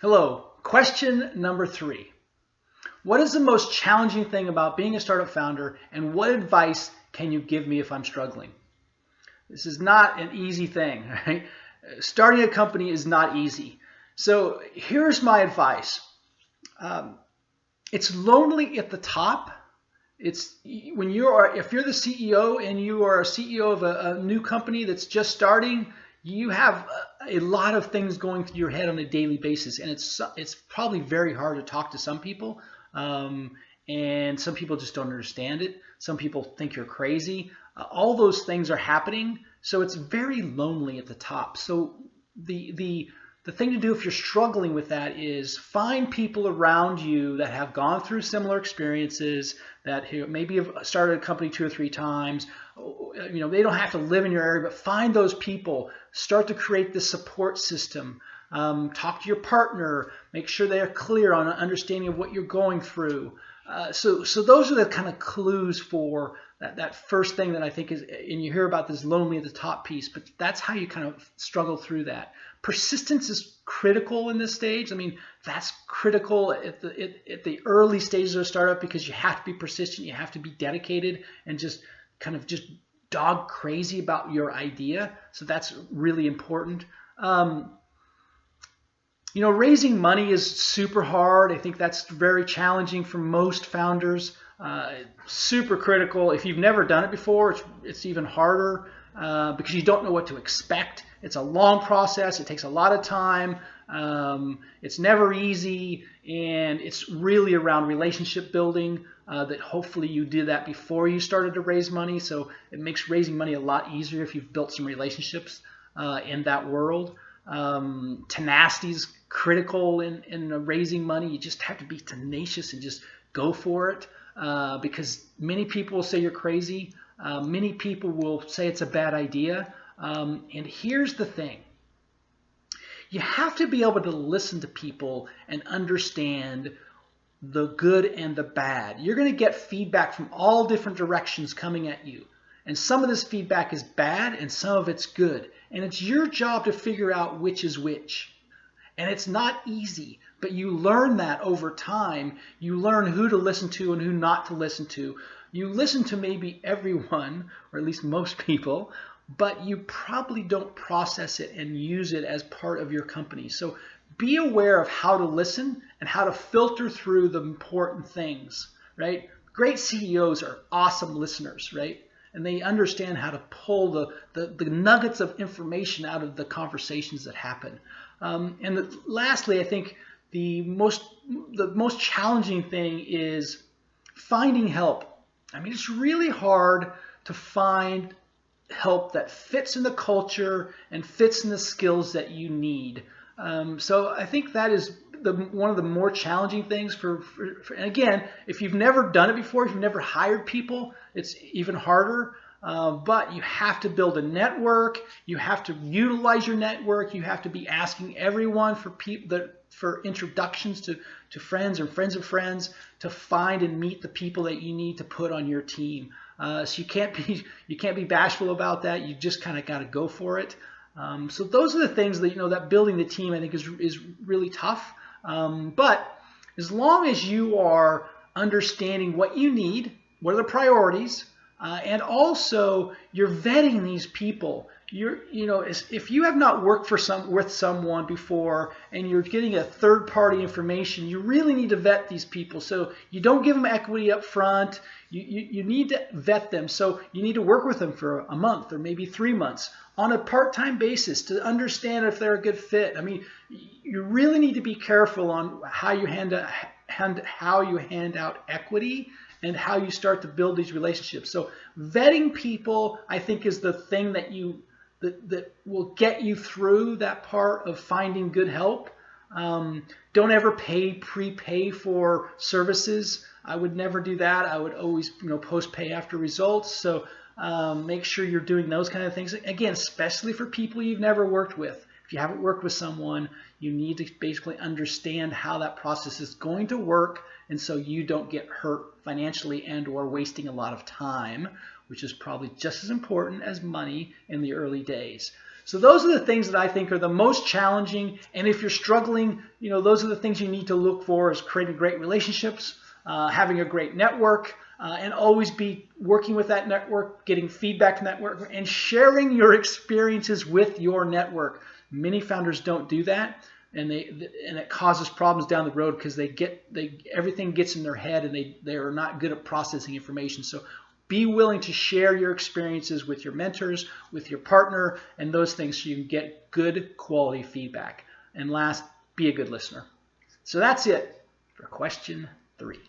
Hello. Question number 3. What is the most challenging thing about being a startup founder, and what advice can you give me if I'm struggling? This is not an easy thing, right? Starting a company is not easy. So here's my advice. Um, it's lonely at the top. It's when if you're the CEO and you are a CEO of a new company that's just starting, you have a lot of things going through your head on a daily basis, and it's probably very hard to talk to some people, and some people just don't understand it. Some people think you're crazy. All those things are happening, so it's very lonely at the top. So the thing to do if you're struggling with that is find people around you that have gone through similar experiences, that maybe have started a company 2 or 3 times. They don't have to live in your area, but find those people. Start to create this support system. Talk to your partner. Make sure they're clear on an understanding of what you're going through. So those are the kind of clues for that first thing that I think is, and you hear about this lonely at the top piece, but that's how you kind of struggle through that. Persistence is critical in this stage. I mean, that's critical at the early stages of a startup, because you have to be persistent, you have to be dedicated, and just dog crazy about your idea. So that's really important. Raising money is super hard. I think that's very challenging for most founders. Super critical. If you've never done it before, it's even harder because you don't know what to expect. It's a long process. It takes a lot of time. It's never easy, and it's really around relationship building. That hopefully you did that before you started to raise money. So it makes raising money a lot easier if you've built some relationships in that world. Tenacity is critical in raising money. You just have to be tenacious and just go for it, because many people will say you're crazy. Many people will say it's a bad idea. And here's the thing. You have to be able to listen to people and understand the good and the bad. You're going to get feedback from all different directions coming at you. And some of this feedback is bad and some of it's good. And it's your job to figure out which is which. And it's not easy, but you learn that over time. You learn who to listen to and who not to listen to. You listen to maybe everyone, or at least most people, but you probably don't process it and use it as part of your company. So be aware of how to listen and how to filter through the important things, right? Great CEOs are awesome listeners, right? And they understand how to pull the nuggets of information out of the conversations that happen. Lastly, I think the most challenging thing is finding help. I mean, it's really hard to find help that fits in the culture and fits in the skills that you need. So I think that is one of the more challenging things and again, if you've never done it before, if you've never hired people, it's even harder. But you have to build a network. You have to utilize your network. You have to be asking everyone for introductions to friends or friends of friends, to find and meet the people that you need to put on your team. So you can't be bashful about that. You just kind of got to go for it. So those are the things that building the team, I think, is really tough. But as long as you are understanding what you need, what are the priorities, and also you're vetting these people. If you have not worked with someone before and you're getting a third-party information, you really need to vet these people. So you don't give them equity up front. You need to vet them. So you need to work with them for a month or maybe 3 months on a part-time basis to understand if they're a good fit. I mean, you really need to be careful on how you hand out equity and how you start to build these relationships. So vetting people, I think, is the thing that will get you through that part of finding good help. Don't ever prepay for services. I would never do that. I would always post pay after results. So make sure you're doing those kind of things. Again, especially for people you've never worked with. If you haven't worked with someone, you need to basically understand how that process is going to work, and so you don't get hurt financially and or wasting a lot of time, which is probably just as important as money in the early days. So those are the things that I think are the most challenging. And if you're struggling, those are the things you need to look for: is creating great relationships, having a great network, and always be working with that network, getting feedback from that network, and sharing your experiences with your network. Many founders don't do that, and it causes problems down the road because everything gets in their head, and they are not good at processing information. So be willing to share your experiences with your mentors, with your partner, and those things so you can get good quality feedback. And last, be a good listener. So that's it for question 3.